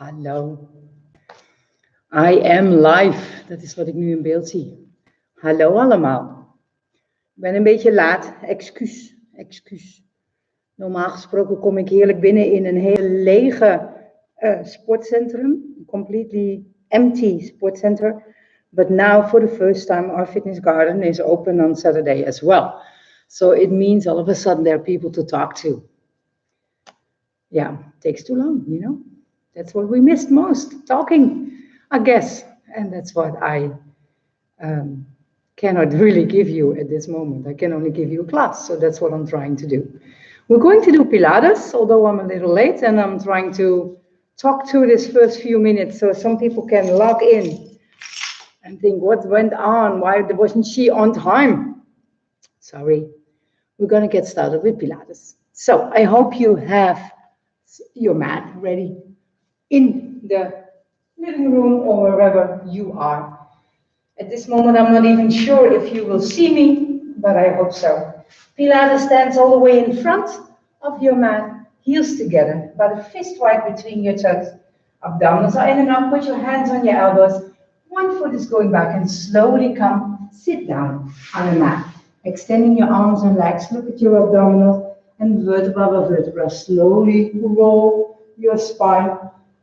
Hallo. I am live. Dat is wat ik nu in beeld zie. Hallo allemaal. Ik ben een beetje laat. Excuus. Normaal gesproken kom ik heerlijk binnen in een heel lege sportcentrum. Completely empty sportcenter. But now for the first time our fitness garden is open on Saturday as well. So it means all of a sudden there are people to talk to. Yeah, it takes too long, you know. That's what we missed most, talking, I guess. And that's what I cannot really give you at this moment. I can only give you a class, so that's what I'm trying to do. We're going to do Pilates, although I'm a little late, and I'm trying to talk through this first few minutes so some people can log in and think, what went on? Why wasn't she on time? Sorry. We're going to get started with Pilates. So I hope you have your mat ready in the living room or wherever you are. At this moment, I'm not even sure if you will see me, but I hope so. Pilates stands all the way in front of your mat, heels together, about a fist wide between your toes. Abdominals are in and up, put your hands on your elbows. One foot is going back and slowly come, sit down on the mat. Extending your arms and legs, look at your abdominals and vertebra by vertebra. Slowly roll your spine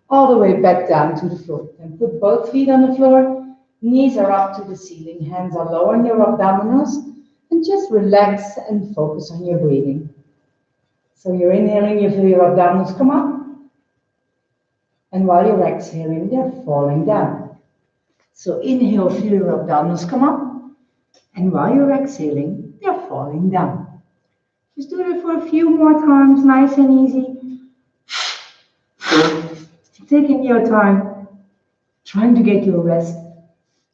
all the way back down to the floor. And put both feet on the floor, knees are up to the ceiling, hands are low on your abdominals, and just relax and focus on your breathing. So you're inhaling, you feel your abdominals come up, and while you're exhaling, they're falling down. So inhale, feel your abdominals come up, and while you're exhaling, they're falling down. Just do it for a few more times, nice and easy. Taking your time, trying to get your rest.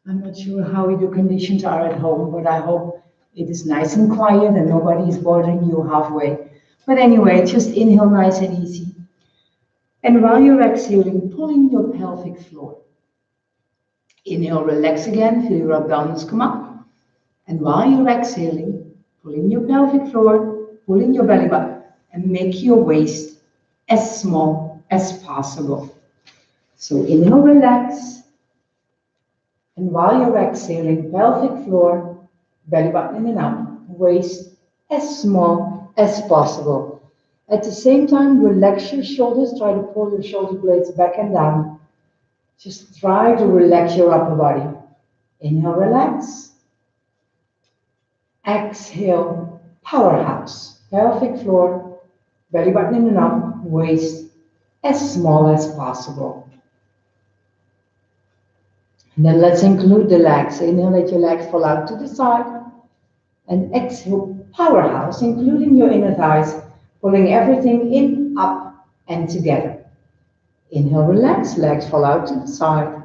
I'm not sure how the conditions are at home, but I hope it is nice and quiet and nobody is bothering you halfway. But anyway, just inhale nice and easy. And while you're exhaling, pull in your pelvic floor. Inhale, relax again, feel your abdominals come up. And while you're exhaling, pull in your pelvic floor, pull in your belly button, and make your waist as small as possible. So inhale, relax. And while you're exhaling, pelvic floor, belly button in and up, waist as small as possible. At the same time, relax your shoulders, try to pull your shoulder blades back and down. Just try to relax your upper body. Inhale, relax. Exhale, powerhouse. Pelvic floor, belly button in and up, waist as small as possible. And then let's include the legs. Inhale, let your legs fall out to the side. And exhale, powerhouse, including your inner thighs, pulling everything in, up, and together. Inhale, relax, legs fall out to the side.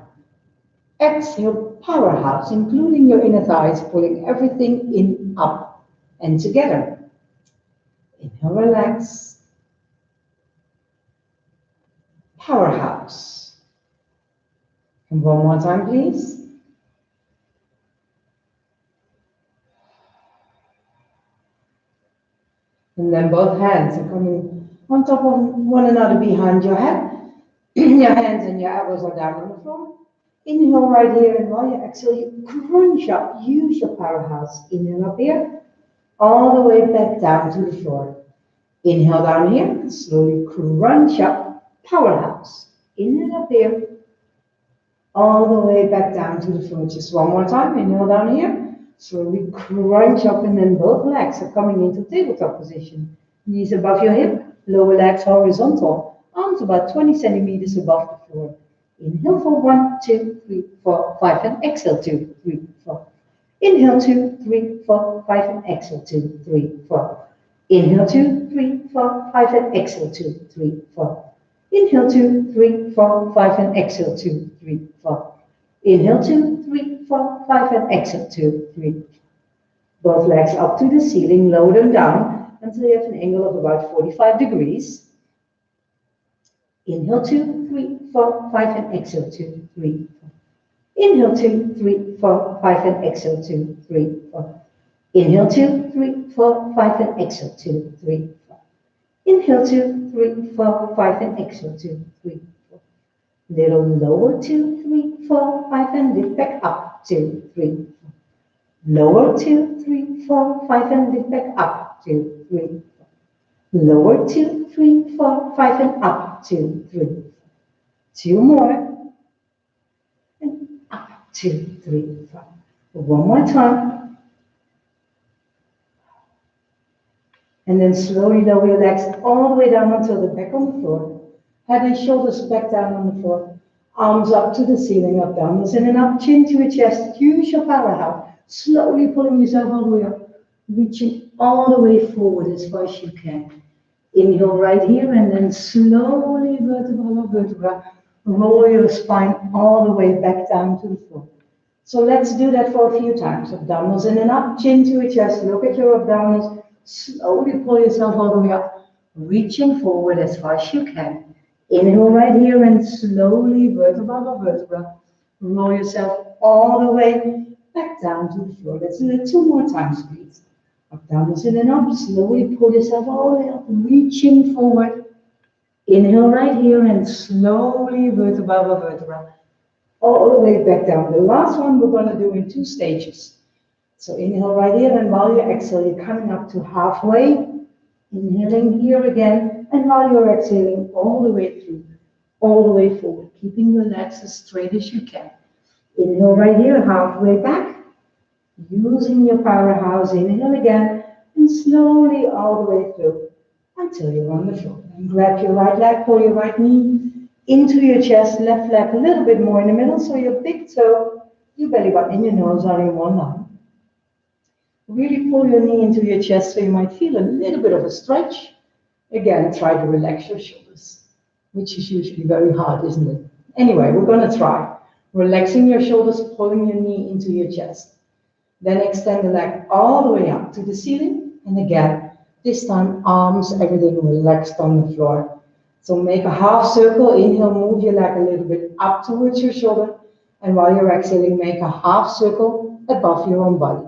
Exhale, powerhouse, including your inner thighs, pulling everything in, up, and together. Inhale, relax. Powerhouse. And one more time, please. And then both hands are coming on top of one another behind your head. Your hands and your elbows are down on the floor. Inhale right here, and while you exhale, you crunch up. Use your powerhouse. Inhale up here, all the way back down to the floor. Inhale down here, slowly crunch up. Powerhouse. Inhale up here, all the way back down to the floor. Just one more time. Inhale down here, slowly crunch up, and then both legs are coming into tabletop position. Knees above your hip, lower legs horizontal, arms about 20 centimeters above the floor. Inhale for 1, 2, 3, 4, 5, and exhale 2, 3, 4. Inhale 2, 3, 4, 5, and exhale 2, 3, 4. Inhale 2, 3, 4, 5, and exhale 2, 3, 4. Inhale 2, 3, 4, 5, and exhale 2, 3, 4. Inhale 2, 3, 4, 5, and exhale 2, 3. Both legs up to the ceiling, lower them down until you have an angle of about 45 degrees. Inhale 2, 3, 4, 5, and exhale 2, 3, 4. Inhale 2, 3, 4, 5, and exhale 2, 3, 4. Inhale 2, 3, 4, 5, and exhale 2, 3, 4. Inhale 2, 3, 4, 5, and exhale 2, 3, 4. Little lower, 2, 3, 4, 5, and lift back up, 2, 3. Lower, 2, 3, 4, 5, and lift back up, 2, 3. Lower, 2, 3, 4, 5, and up, 2, 3. 2 more, and up, 2, 3, 4. One more time. And then slowly lower your legs all the way down until the back on the floor. Head and shoulders back down on the floor. Arms up to the ceiling, abdominals in and up, chin to your chest. Use your powerhouse. Slowly pulling yourself all the way up. Reaching all the way forward as far as you can. Inhale right here and then slowly vertebra by vertebra. Roll your spine all the way back down to the floor. So let's do that for a few times. Abdominals in and up, chin to your chest. Look at your abdominals. Slowly pull yourself all the way up. Reaching forward as far as you can. Inhale right here and slowly, vertebra by vertebra, roll yourself all the way back down to the floor. Let's do it 2 more times, please. Abdominals in and up, slowly pull yourself all the way up, reaching forward. Inhale right here and slowly, vertebra by vertebra, all the way back down. The last one we're going to do in 2 stages. So inhale right here, and while you exhale, you're coming up to halfway. Inhaling here again, and while you're exhaling, all the way through, all the way forward, keeping your legs as straight as you can. Inhale right here, halfway back, using your powerhouse. Inhale again, and slowly all the way through until you're on the floor. And grab your right leg, pull your right knee into your chest, left leg a little bit more in the middle, so your big toe, your belly button, and your nose are in one line. Really pull your knee into your chest so you might feel a little bit of a stretch. Again, try to relax your shoulders, which is usually very hard, isn't it? Anyway, we're going to try. Relaxing your shoulders, pulling your knee into your chest. Then extend the leg all the way up to the ceiling. And again, this time arms, everything relaxed on the floor. So make a half circle. Inhale, move your leg a little bit up towards your shoulder. And while you're exhaling, make a half circle above your own body.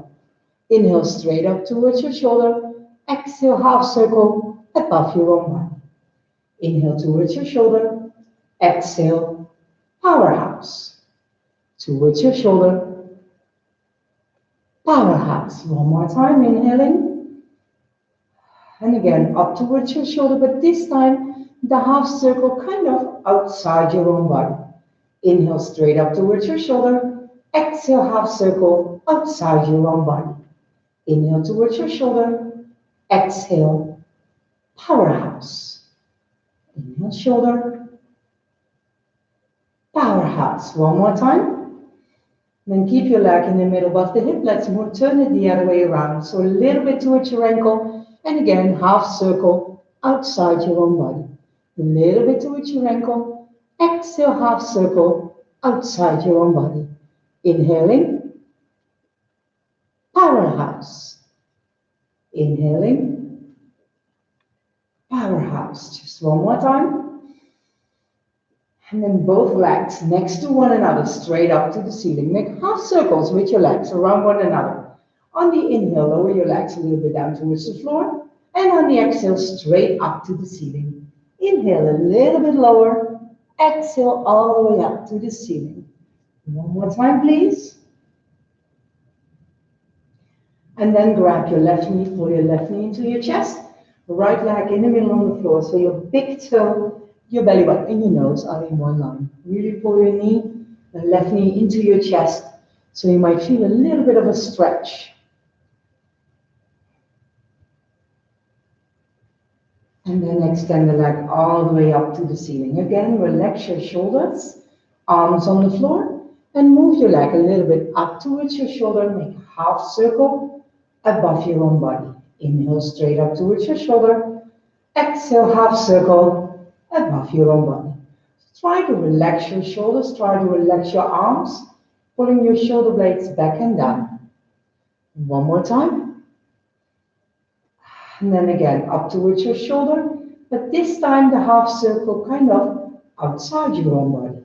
Inhale straight up towards your shoulder. Exhale, half circle above your own body. Inhale towards your shoulder. Exhale, powerhouse. Towards your shoulder. Powerhouse. One more time, inhaling. And again, up towards your shoulder, but this time, the half circle kind of outside your own body. Inhale straight up towards your shoulder. Exhale, half circle outside your own body. Inhale towards your shoulder. Exhale, powerhouse. Inhale, shoulder. Powerhouse. One more time. Then keep your leg in the middle above the hip. Let's turn it the other way around. So a little bit towards your ankle. And again, half circle outside your own body. A little bit towards your ankle. Exhale, half circle outside your own body. Inhaling. Powerhouse. Inhaling, powerhouse. Just one more time. And then both legs next to one another, straight up to the ceiling. Make half circles with your legs around one another. On the inhale, lower your legs a little bit down towards the floor. And on the exhale, straight up to the ceiling. Inhale a little bit lower. Exhale all the way up to the ceiling. One more time, please. And then grab your left knee, pull your left knee into your chest, right leg in the middle on the floor. So your big toe, your belly button, and your nose are in one line. Really pull your knee, the left knee into your chest. So you might feel a little bit of a stretch. And then extend the leg all the way up to the ceiling. Again, relax your shoulders, arms on the floor, and move your leg a little bit up towards your shoulder. Make a half circle above your own body. Inhale straight up towards your shoulder. Exhale, half circle above your own body. Try to relax your shoulders. Try to relax your arms, pulling your shoulder blades back and down. One more time. And then again, up towards your shoulder. But this time, the half circle kind of outside your own body.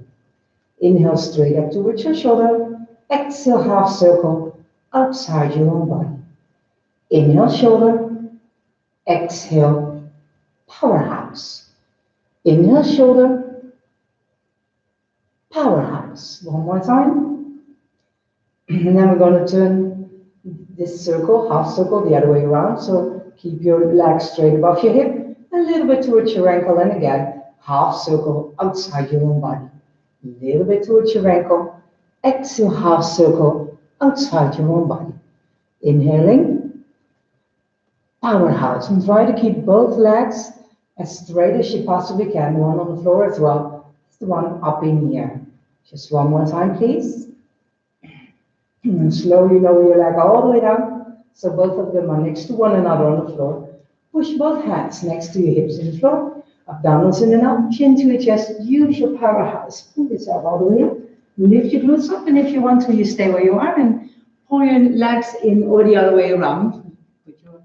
Inhale straight up towards your shoulder. Exhale, half circle outside your own body. Inhale, shoulder. Exhale, powerhouse. Inhale, shoulder. powerhouse. One more time. And then we're going to turn this circle, half circle, the other way around. So keep your legs straight above your hip, a little bit towards your ankle, and again, half circle outside your own body. A little bit towards your ankle. Exhale, half circle outside your own body. Inhaling, powerhouse. And try to keep both legs as straight as you possibly can. One on the floor as well. It's the one up in the air. Just one more time, please. And slowly lower your leg all the way down. So both of them are next to one another on the floor. Push both hands next to your hips in the floor. Abdominals in and out. Chin to your chest. Use your powerhouse. Pull yourself all the way up. Lift your glutes up. And if you want to, you stay where you are and pull your legs in or the other way around. Put your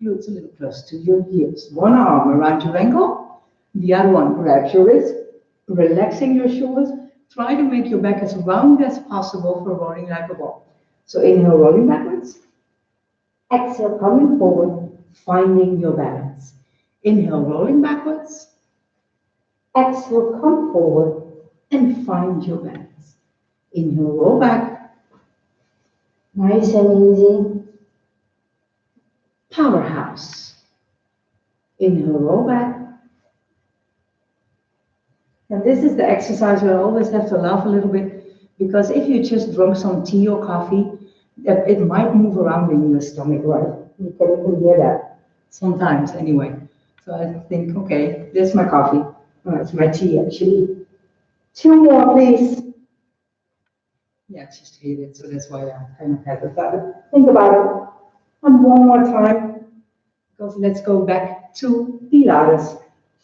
glutes a little close to your heels. One arm around your ankle. The other one grabs your wrist. Relaxing your shoulders. Try to make your back as round as possible for rolling like a ball. So inhale, rolling backwards. Exhale, coming forward, finding your balance. Inhale, rolling backwards. Exhale, come forward and find your balance. Inhale, roll back. Nice and easy. Powerhouse. Inhale, roll back. And this is the exercise where I always have to laugh a little bit, because if you just drink some tea or coffee, it might move around in your stomach, right? You can even hear that sometimes anyway. So I think, okay, there's my coffee. Oh, it's my tea actually. 2 more, please. Yeah, I just hate it, so that's why I kind of had to think about it. And one more time, because let's go back to Pilates.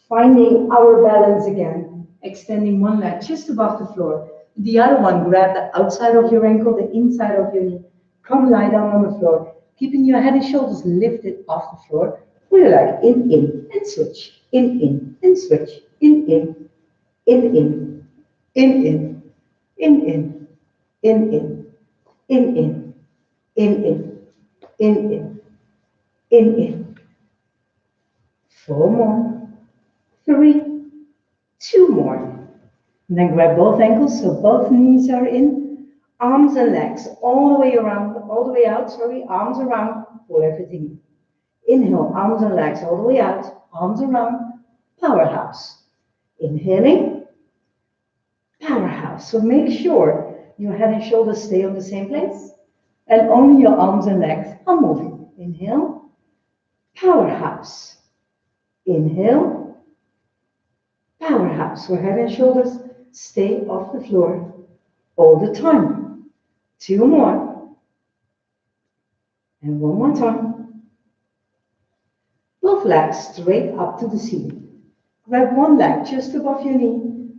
Finding our balance again. Extending one leg just above the floor. The other one, grab the outside of your ankle, the inside of your knee. Come lie down on the floor. Keeping your head and shoulders lifted off the floor. Pull your leg in, and switch. In, and switch. In, in, in, in, in, in, in, in, in, in, in, in, in, in, in. 4 more. 3. 2 more. And then grab both ankles so both knees are in. Arms and legs all the way around, all the way out, sorry, arms around, pull everything in. Inhale, arms and legs all the way out, arms around, powerhouse. Inhaling, powerhouse. So make sure your head and shoulders stay on the same place and only your arms and legs are moving. Inhale, powerhouse. Inhale, powerhouse. So head and shoulders stay off the floor all the time. 2 more. And 1 more time. Both legs straight up to the ceiling. Grab one leg just above your knee,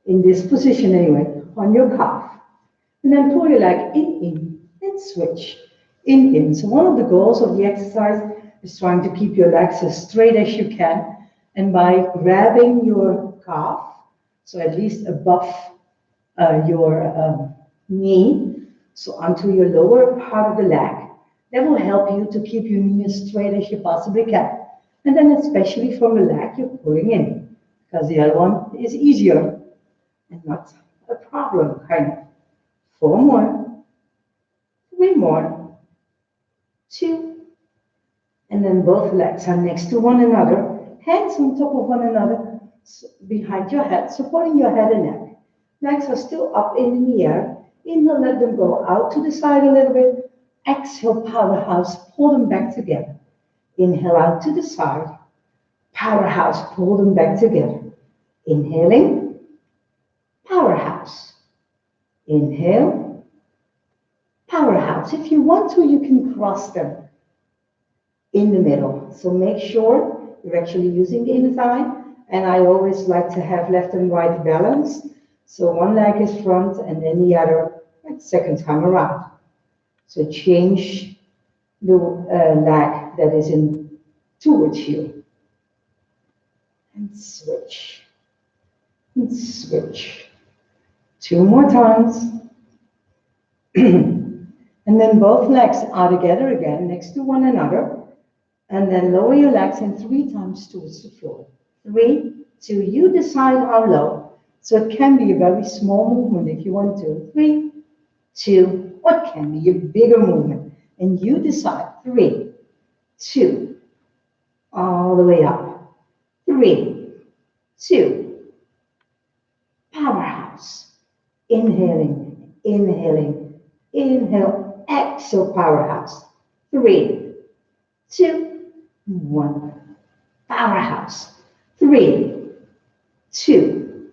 in this position anyway, on your calf. And then pull your leg in, and switch. In. So one of the goals of the exercise is trying to keep your legs as straight as you can. And by grabbing your calf, so at least above your knee, so onto your lower part of the leg, that will help you to keep your knee as straight as you possibly can. And then especially from the leg, you're pulling in, because the other one is easier and not a problem, kind of. 4 more, 3 more, 2, and then both legs are next to one another, hands on top of one another, behind your head, supporting your head and neck. Legs are still up in the air. Inhale, let them go out to the side a little bit. Exhale, powerhouse, pull them back together. Inhale out to the side. Powerhouse, pull them back together. Inhaling, powerhouse. Inhale, powerhouse. If you want to, you can cross them in the middle. So make sure you're actually using the inner thigh. And I always like to have left and right balance. So one leg is front and then the other second time around. So change the leg that is in towards you. And switch. And switch. 2 more times. And then both legs are together again next to one another. And then lower your legs in 3 times towards the floor. 3, 2, you decide how low. So it can be a very small movement if you want to. 3, 2, or it can be a bigger movement. And you decide. 3, 2, all the way up. 3, 2, powerhouse. Inhaling, inhaling, inhale, exhale, powerhouse. 3, 2, 1, powerhouse. 3, 2,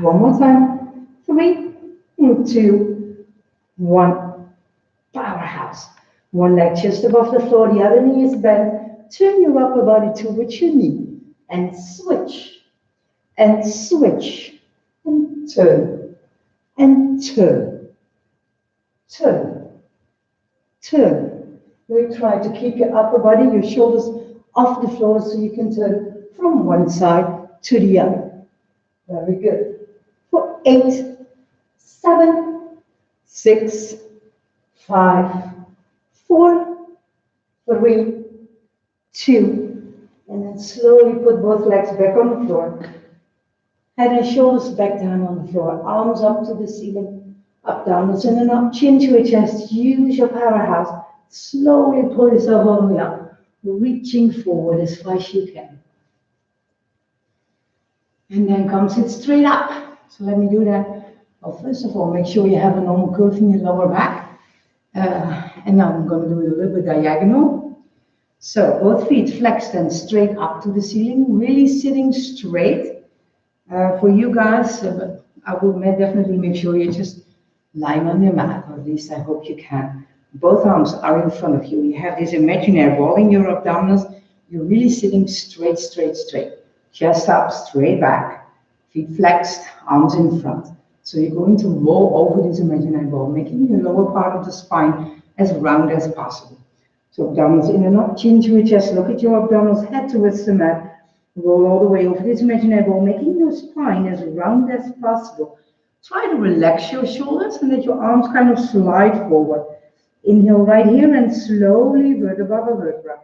one more time. 3, 2, 1, powerhouse. One leg just above the floor, the other knee is bent. Turn your upper body towards your knee and switch, and switch, and turn, and turn, turn, turn. We try to keep your upper body, your shoulders off the floor so you can turn from one side to the other. Very good. For 8, 7, 6, 5, 4, 3, 2, and then slowly put both legs back on the floor. Head and shoulders back down on the floor, arms up to the ceiling, up, downwards, and then up, chin to your chest. Use your powerhouse. Slowly pull yourself all the way up, reaching forward as far as you can. And then come sit straight up. So let me do that. Well, first of all, make sure you have a normal curve in your lower back. And now I'm going to do it a little bit diagonal. So both feet flexed and straight up to the ceiling, really sitting straight. For you guys, I will definitely make sure you're just lying on your mat, or at least I hope you can. Both arms are in front of you. You have this imaginary ball in your abdominals. You're really sitting straight, straight, straight. Chest up, straight back. Feet flexed, arms in front. So you're going to roll over this imaginary ball, making the lower part of the spine as round as possible. So abdominals in and up, chin to your chest. Look at your abdominals, head towards the mat. Roll all the way over this imaginary ball, making your spine as round as possible. Try to relax your shoulders and let your arms kind of slide forward. Inhale right here and slowly vertebra by vertebra.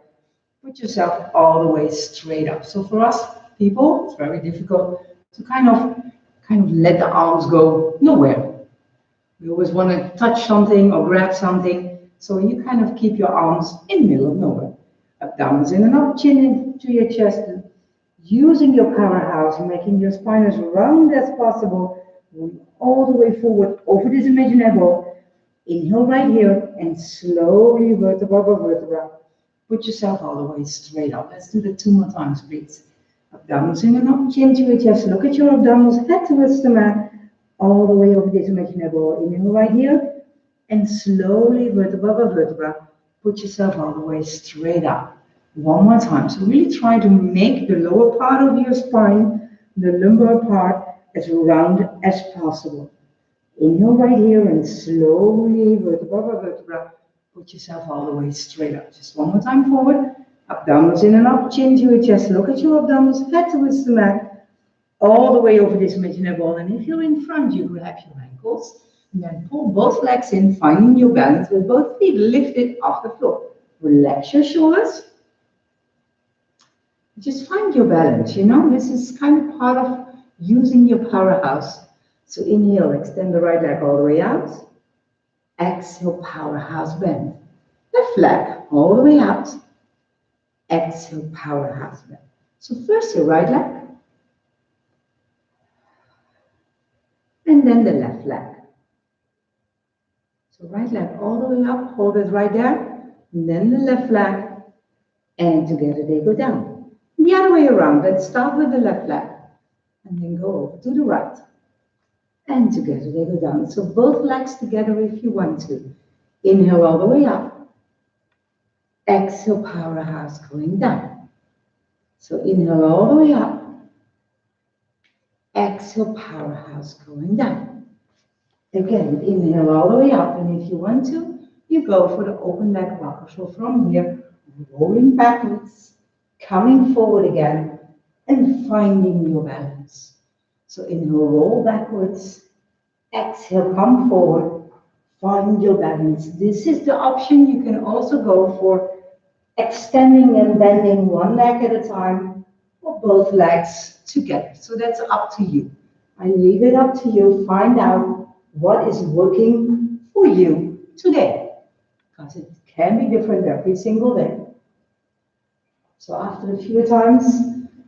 Put yourself all the way straight up. So for us people, it's very difficult to kind of let the arms go nowhere. We always want to touch something or grab something. So you kind of keep your arms in the middle of nowhere. Abdominals in and up, chin into your chest. Using your powerhouse, making your spine as round as possible. All the way forward over this imaginary ball. Inhale right here and slowly vertebra by vertebra. Put yourself all the way straight up. Let's do that 2 more times, please. Abdominals in and up, chin to your chest. Look at your abdominals, head towards the mat. All the way over this imaginary ball. Inhale right here and slowly vertebra by vertebra. Put yourself all the way straight up. 1 more time. So really try to make the lower part of your spine, the lumbar part, as round as possible. Inhale right here and slowly vertebra by vertebra. Put yourself all the way straight up. Just 1 more time forward. Abdominals in and up, chin to your chest. Look at your abdominals, head towards the mat. All the way over this imaginary ball. And if you're in front, you grab your ankles. And then pull both legs in, finding your balance with both feet lifted off the floor. Relax your shoulders. Just find your balance, you know, this is kind of part of using your powerhouse. So inhale, extend the right leg all the way out. Exhale, powerhouse bend. Left leg all the way out. Exhale, powerhouse bend. So first your right leg. And then the left leg. So right leg all the way up, hold it right there. And then the left leg. And together they go down. The other way around, let's start with the left leg and then go over to the right. And together they go down. So both legs together if you want to. Inhale all the way up. Exhale, powerhouse going down. So inhale all the way up. Exhale, powerhouse going down. Again, inhale all the way up. And if you want to, you go for the open leg rocker. So from here, rolling backwards. Coming forward again and finding your balance. So inhale, roll backwards. Exhale, come forward. Find your balance. This is the option. You can also go for extending and bending one leg at a time or both legs together. So that's up to you. I leave it up to you. Find out what is working for you today, because it can be different every single day. So after a few times,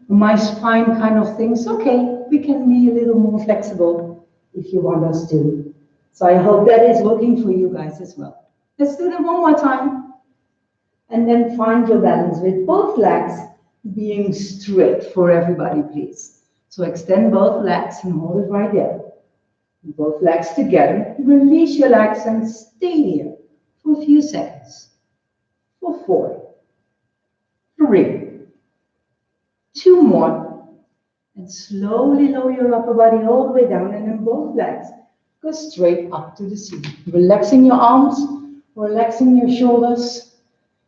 my spine kind of thinks, okay, we can be a little more flexible if you want us to. So I hope that is working for you guys as well. Let's do that one more time. And then find your balance with both legs being straight for everybody, please. So extend both legs and hold it right there. Both legs together. Release your legs and stay here for a few seconds. For 4, 3, 2 more. And slowly lower your upper body all the way down, and then both legs go straight up to the ceiling. Relaxing your arms, relaxing your shoulders,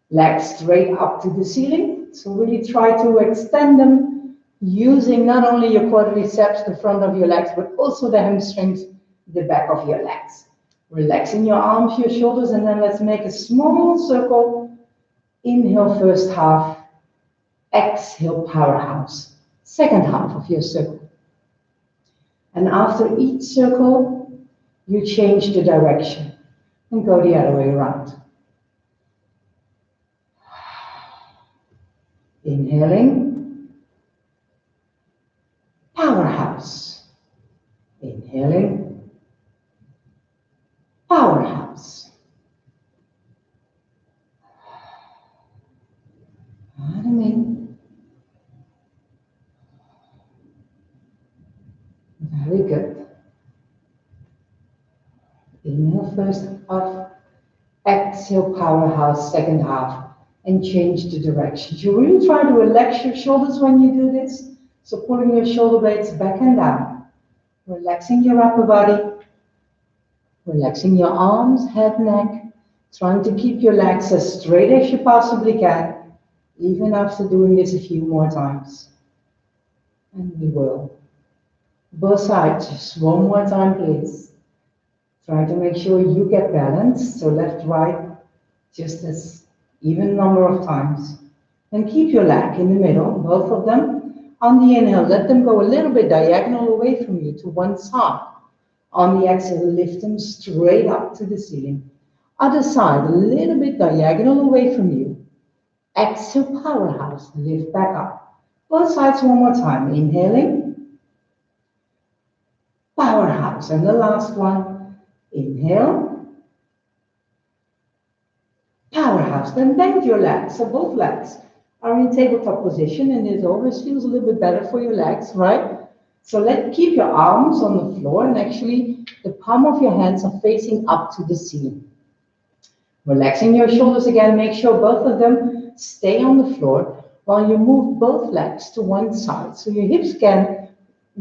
legs straight up to the ceiling. So really try to extend them using not only your quadriceps, the front of your legs, but also the hamstrings, the back of your legs. Relaxing your arms, your shoulders, and then let's make a small circle. Inhale, first half. Exhale, powerhouse. Second half of your circle. And after each circle, you change the direction and go the other way around. Inhaling, powerhouse. Inhaling, powerhouse. Adem in. Very good. Inhale, first half. Exhale, powerhouse, second half. And change the direction. You really try to relax your shoulders when you do this. So pulling your shoulder blades back and down. Relaxing your upper body. Relaxing your arms, head, neck. Trying to keep your legs as straight as you possibly can. Even after doing this a few more times. And we will. Both sides, just one more time, please. Try to make sure you get balanced. So left, right, just as even number of times. And keep your leg in the middle, both of them. On the inhale, let them go a little bit diagonal away from you to one side. On the exhale, lift them straight up to the ceiling. Other side, a little bit diagonal away from you. Exhale, powerhouse, lift back up. Both sides one more time. Inhaling. Powerhouse. And the last one. Inhale. Powerhouse. Then bend your legs. So both legs are in tabletop position, and it always feels a little bit better for your legs, right? So keep your arms on the floor, and actually the palm of your hands are facing up to the ceiling. Relaxing your shoulders again. Make sure both of them stay on the floor while you move both legs to one side. So your hips can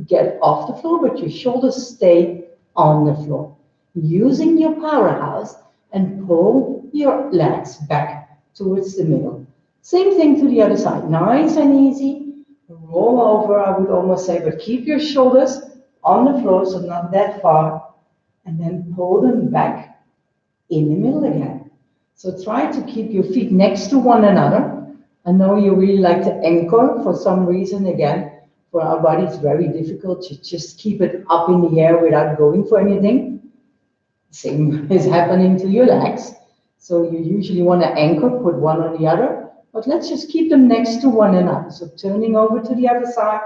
get off the floor, but your shoulders stay on the floor. Using your powerhouse, and pull your legs back towards the middle. Same thing to the other side. Nice and easy. Roll over, I would almost say, but keep your shoulders on the floor, so not that far. And then pull them back in the middle again. So try to keep your feet next to one another. I know you really like to anchor for some reason. Again, for our body, it's very difficult to just keep it up in the air without going for anything. Same is happening to your legs. So you usually want to anchor, put one on the other, but let's just keep them next to one another. So turning over to the other side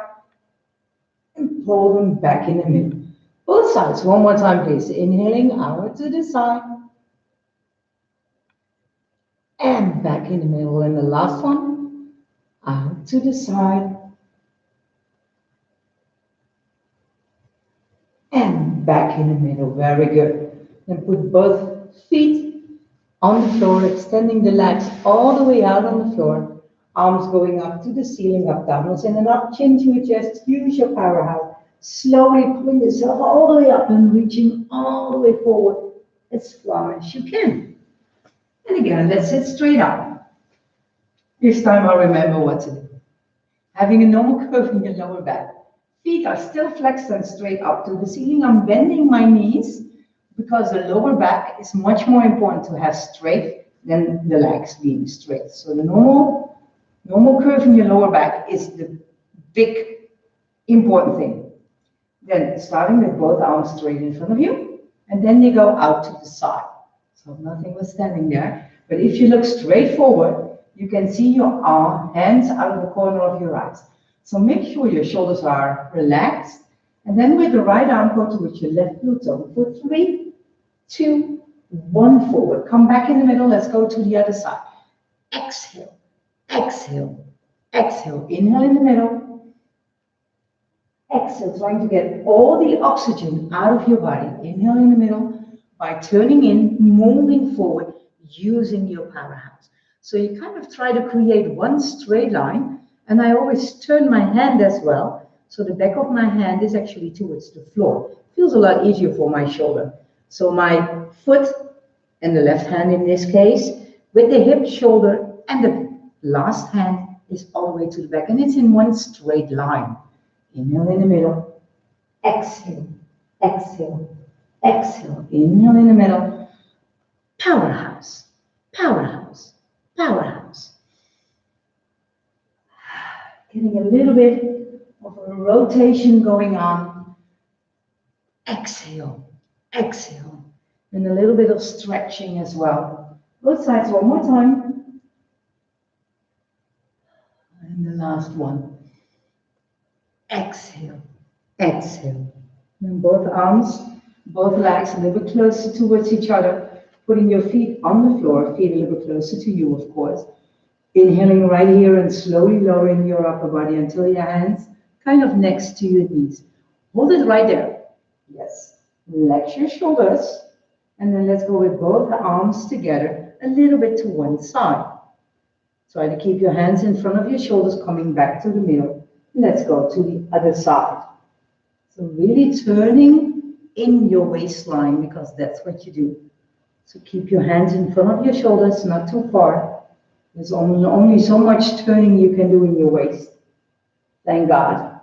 and pull them back in the middle. Both sides, one more time, please. Inhaling out to the side and back in the middle. And the last one, out to the side and back in the middle. Very good. And put both feet on the floor, extending the legs all the way out on the floor. Arms going up to the ceiling, abdominals in and up, chin to your chest. Use your powerhouse. Slowly pulling yourself all the way up and reaching all the way forward as far as you can. And again, let's sit straight up. This time I remember what to do. Having a normal curve in your lower back. Feet are still flexed and straight up to the ceiling. I'm bending my knees, because the lower back is much more important to have straight than the legs being straight. So the normal curve in your lower back is the big Important thing. Then starting with both arms straight in front of you, and then you go out to the side. So nothing was standing there. But if you look straight forward, you can see your hands out of the corner of your eyes. So make sure your shoulders are relaxed. And then with the right arm, go towards your left glute zone for 3, 2, 1, forward. Come back in the middle. Let's go to the other side. Exhale, exhale, exhale. Inhale in the middle. Exhale, trying to get all the oxygen out of your body. Inhale in the middle by turning in, moving forward, using your powerhouse. So you kind of try to create one straight line. And I always turn my hand as well. So the back of my hand is actually towards the floor. Feels a lot easier for my shoulder. So my foot and the left hand in this case, with the hip, shoulder, and the last hand is all the way to the back. And it's in one straight line. Inhale in the middle. Exhale, exhale, exhale. Inhale in the middle. Powerhouse, powerhouse, powerhouse. Getting a little bit of a rotation going on. Exhale, exhale. And a little bit of stretching as well. Both sides one more time. And the last one. Exhale, exhale. And both arms, both legs a little bit closer towards each other. Putting your feet on the floor, feet a little bit closer to you, of course. Inhaling right here and slowly lowering your upper body until your hands kind of next to your knees. Hold it right there. Yes. Relax your shoulders. And then let's go with both arms together a little bit to one side. Try to keep your hands in front of your shoulders, coming back to the middle. Let's go to the other side. So really turning in your waistline, because that's what you do. So keep your hands in front of your shoulders, not too far. There's only so much turning you can do in your waist. Thank God.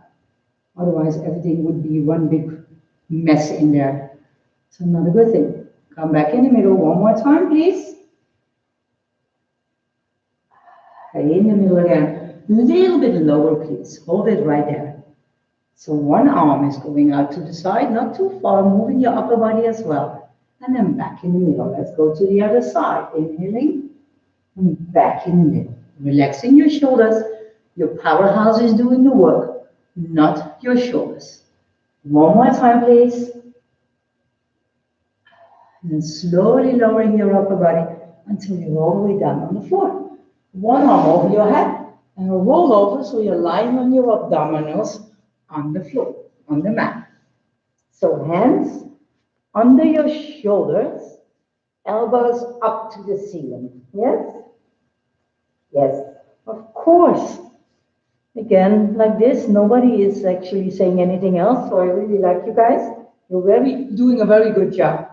Otherwise, everything would be one big mess in there. So not a good thing. Come back in the middle one more time, please. In the middle again. A little bit lower, please. Hold it right there. So one arm is going out to the side, not too far, moving your upper body as well. And then back in the middle. Let's go to the other side. Inhaling. And back in the middle. Relaxing your shoulders. Your powerhouse is doing the work, not your shoulders. One more time, please. And then slowly lowering your upper body until you're all the way down on the floor. One arm over your head and roll over so you're lying on your abdominals on the floor, on the mat. So hands under your shoulders, elbows up to the ceiling. Yes? Yes, of course. Again, like this, nobody is actually saying anything else, so I really like you guys. You're doing a very good job.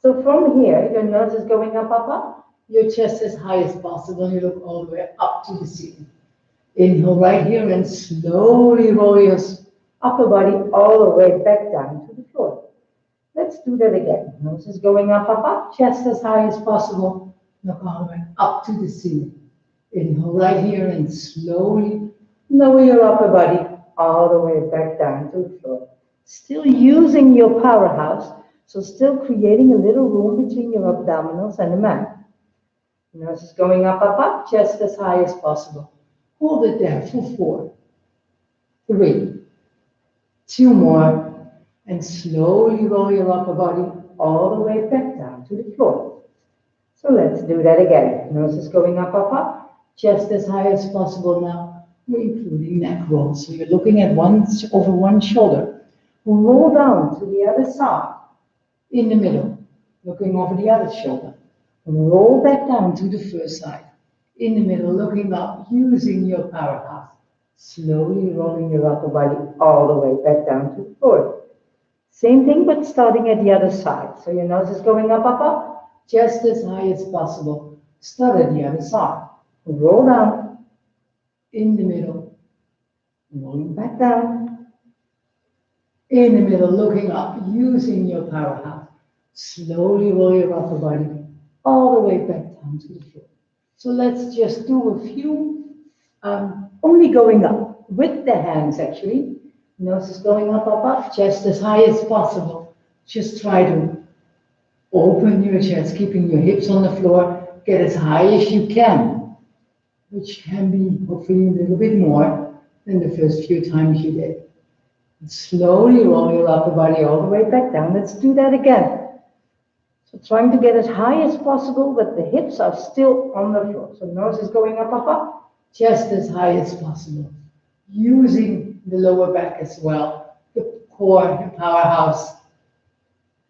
So from here, your nose is going up, up, up. Your chest as high as possible. You look all the way up to the ceiling. Inhale right here and slowly roll your upper body all the way back down to the floor. Let's do that again. Nose is going up, up, up. Chest as high as possible. Look all the way up to the ceiling. Inhale right here and slowly lower your upper body all the way back down to the floor. Still using your powerhouse, so still creating a little room between your abdominals and the mat. Nose is going up, up, up, chest as high as possible. Hold it there for 4, 3, 2 more, and slowly roll your upper body all the way back down to the floor. So let's do that again. Nose is going up, up, up, chest as high as possible now. We're including neck roll. So you're looking at over one shoulder. Roll down to the other side. In the middle, looking over the other shoulder. Roll back down to the first side. In the middle, looking up, using your powerhouse. Slowly rolling your upper body all the way back down to the floor. Same thing, but starting at the other side. So your nose is going up, up, up, just as high as possible. Start at the other side. Roll down. In the middle, rolling back down. In the middle, looking up, using your powerhouse. Slowly roll your upper body all the way back down to the floor. So let's just do a few, only going up. with the hands actually. Nose is going up, up, up, chest as high as possible. Just try to open your chest, keeping your hips on the floor. Get as high as you can, which can be hopefully a little bit more than the first few times you did. And slowly roll your upper body all the way back down. Let's do that again. So trying to get as high as possible, but the hips are still on the floor. So nose is going up, up, up, chest as high as possible. Using the lower back as well, the core, the powerhouse,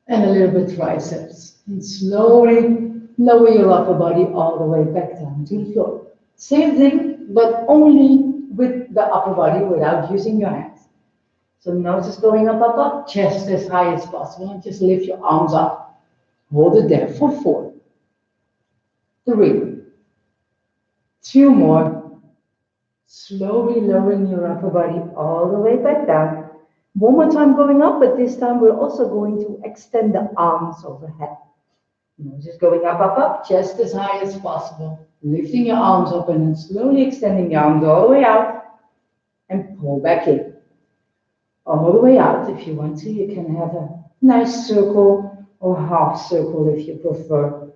and a little bit triceps. And slowly lower your upper body all the way back down to the floor. Same thing, but only with the upper body without using your hands. So nose is going up, up, up, chest as high as possible, and just lift your arms up. Hold it there for 4, 3, 2 more. Slowly lowering your upper body all the way back down. One more time going up, but this time we're also going to extend the arms overhead. Nose is going up, up, up, chest as high as possible. Lifting your arms open and slowly extending your arms all the way out and pull back in. All the way out. If you want to, you can have a nice circle or half circle if you prefer.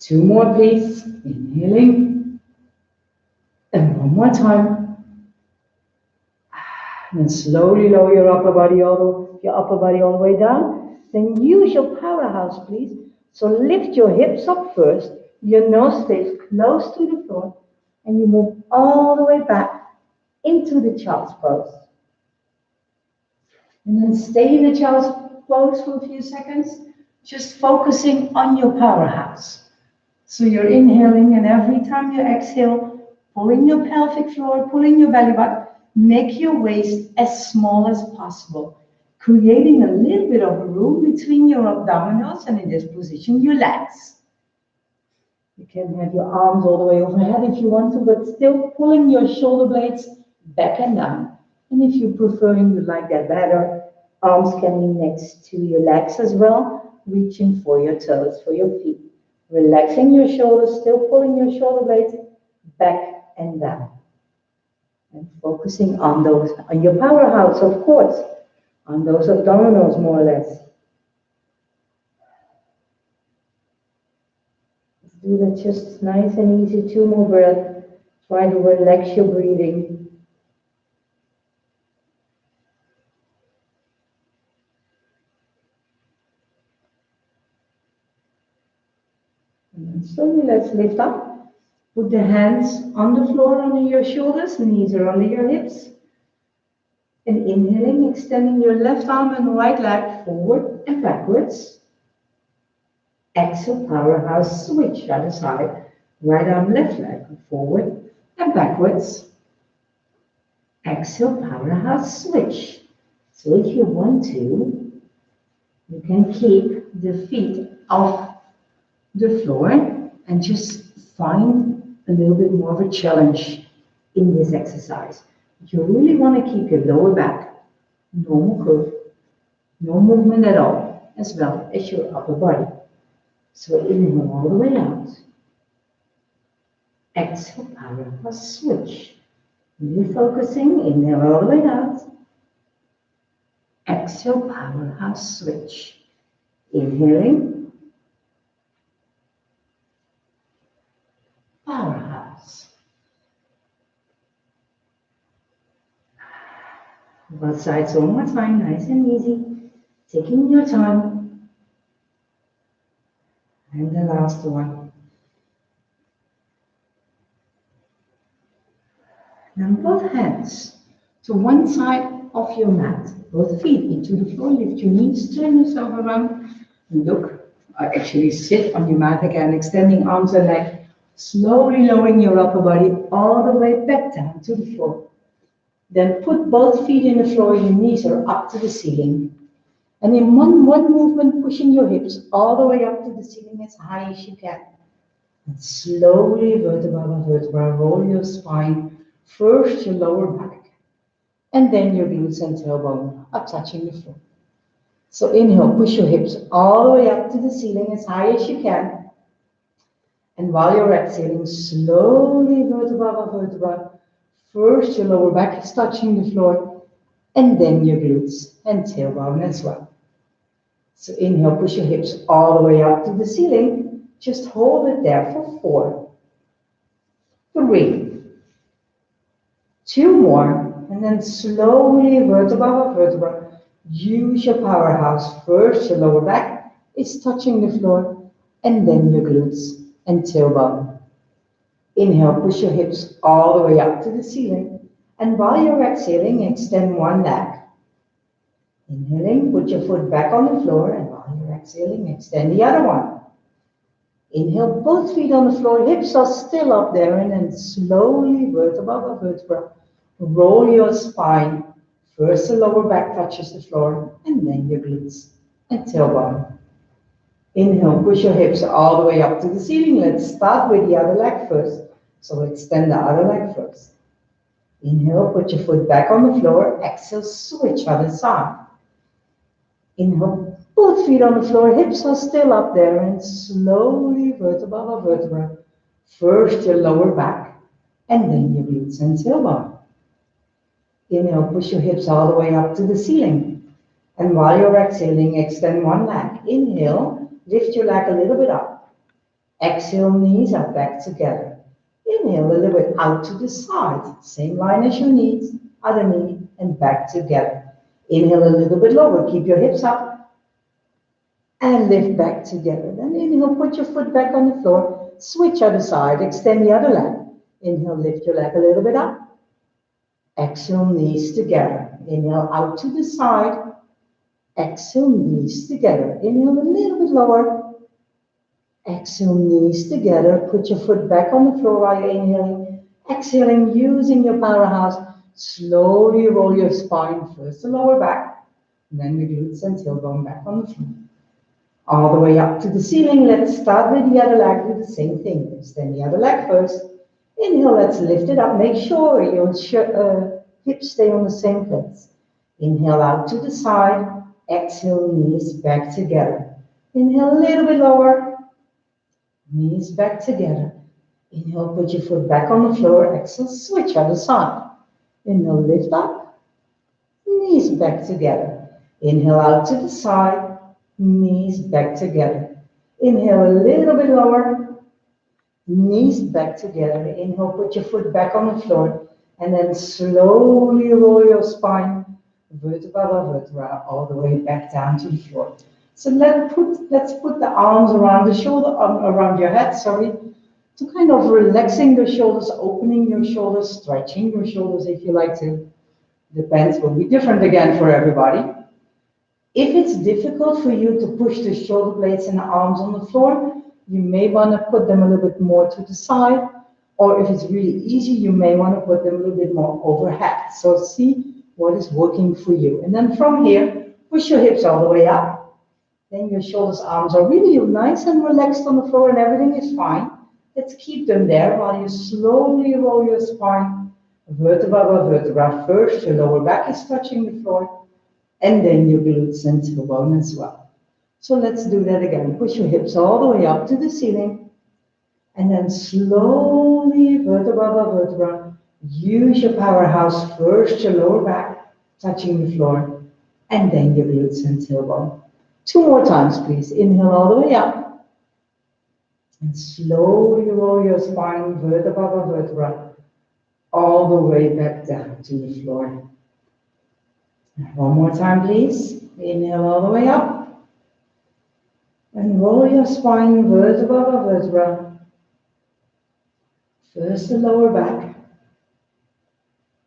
2 more, please. Inhaling. And 1 more time. And then slowly lower your upper body all the way down. Then use your powerhouse, please. So lift your hips up first. Your nose stays close to the floor. And you move all the way back into the child's pose. And then stay in the child's pose for a few seconds. Just focusing on your powerhouse. So you're inhaling, and every time you exhale, pulling your pelvic floor, pulling your belly button, make your waist as small as possible, creating a little bit of a room between your abdominals, and in this position, your legs. You can have your arms all the way overhead if you want to, but still pulling your shoulder blades back and down. And if you prefer and you like that better, arms can be next to your legs as well. Reaching for your toes, for your feet. Relaxing your shoulders, still pulling your shoulder blades back and down. And focusing on those, on your powerhouse, of course, on those abdominals more or less. Let's do that just nice and easy. 2 more breaths. Try to relax your breathing. And slowly let's lift up. Put the hands on the floor under your shoulders, knees are under your hips. And inhaling, extending your left arm and right leg forward and backwards. Exhale, powerhouse switch, other side. Right arm, left leg, forward and backwards. Exhale, powerhouse switch. So if you want to, you can keep the feet off the floor and just find a little bit more of a challenge in this exercise. You really want to keep your lower back normal curve, no movement at all, as well as your upper body. So inhale all the way out. Exhale, powerhouse switch. Really focusing, inhale all the way out. Exhale, powerhouse switch. Inhaling. Powerhouse. Both sides one more time, nice and easy. Taking your time. And the last one. Now both hands to one side of your mat. Both feet into the floor. Lift your knees, turn yourself around. And look, actually sit on your mat again, extending arms and legs. Slowly lowering your upper body all the way back down to the floor. Then put both feet in the floor, your knees are up to the ceiling. And in one movement, pushing your hips all the way up to the ceiling as high as you can. And slowly, vertebra by vertebra, roll your spine. First your lower back, and then your glutes and tailbone are touching the floor. So inhale, push your hips all the way up to the ceiling as high as you can. And while you're exhaling, slowly, vertebra by vertebra, First, your lower back is touching the floor, and then your glutes and tailbone as well. So inhale, push your hips all the way up to the ceiling. Just hold it there for 4, 3, 2 more, and then slowly, vertebra by vertebra, use your powerhouse. First, your lower back is touching the floor, and then your glutes and tailbone. Inhale, push your hips all the way up to the ceiling, and while you're exhaling, extend one leg. Inhaling, put your foot back on the floor, and while you're exhaling, extend the other one. Inhale, both feet on the floor, hips are still up there, and then slowly, vertebra by vertebra, roll your spine. First, the lower back touches the floor, and then your glutes and tailbone. Inhale, push your hips all the way up to the ceiling. Let's start with the other leg first. So extend the other leg first. Inhale, put your foot back on the floor. Exhale, switch other side. Inhale, both feet on the floor, hips are still up there, and slowly, vertebra by vertebra, first your lower back, and then your glutes and tailbone. Inhale, push your hips all the way up to the ceiling. And while you're exhaling, extend one leg. Inhale, lift your leg a little bit up. Exhale, knees are back together. Inhale, a little bit out to the side. Same line as your knees, other knee, and back together. Inhale a little bit lower, keep your hips up, and lift back together. Then inhale, put your foot back on the floor, switch other side, extend the other leg. Inhale, lift your leg a little bit up. Exhale, knees together. Inhale, out to the side. Exhale, knees together. Inhale, a little bit lower. Exhale, knees together. Put your foot back on the floor while you're inhaling. Exhaling, using your powerhouse. Slowly roll your spine, first the lower back, and then the glutes and tailbone back on the floor. All the way up to the ceiling. Let's start with the other leg, do the same thing. Extend the other leg first. Inhale, let's lift it up. Make sure your hips stay on the same place. Inhale out to the side. Exhale, knees back together. Inhale a little bit lower. Knees back together. Inhale, put your foot back on the floor. Exhale, switch other side. Inhale, lift up, knees back together. Inhale out to the side, knees back together. Inhale a little bit lower, knees back together. Inhale, put your foot back on the floor, and then slowly roll your spine, vertebra by vertebra, all the way back down to the floor. So let's put the arms around the shoulder, around your head, to kind of relaxing the shoulders, opening your shoulders, stretching your shoulders if you like to. Depends, will be different again for everybody. If it's difficult for you to push the shoulder blades and the arms on the floor, you may want to put them a little bit more to the side, or if it's really easy, you may want to put them a little bit more overhead. So see what is working for you. And then from here, push your hips all the way up. Then your shoulders, arms are really nice and relaxed on the floor and everything is fine. Let's keep them there while you slowly roll your spine, vertebra by vertebra. First, your lower back is touching the floor, and then your glutes and tailbone as well. So let's do that again. Push your hips all the way up to the ceiling, and then slowly, vertebra by vertebra, use your powerhouse. First, your lower back touching the floor, and then your glutes and tailbone. 2 more times, please. Inhale all the way up. And slowly roll your spine, vertebra by vertebra, all the way back down to the floor. And 1 more time, please. Inhale all the way up. And roll your spine, vertebra by vertebra. First the lower back,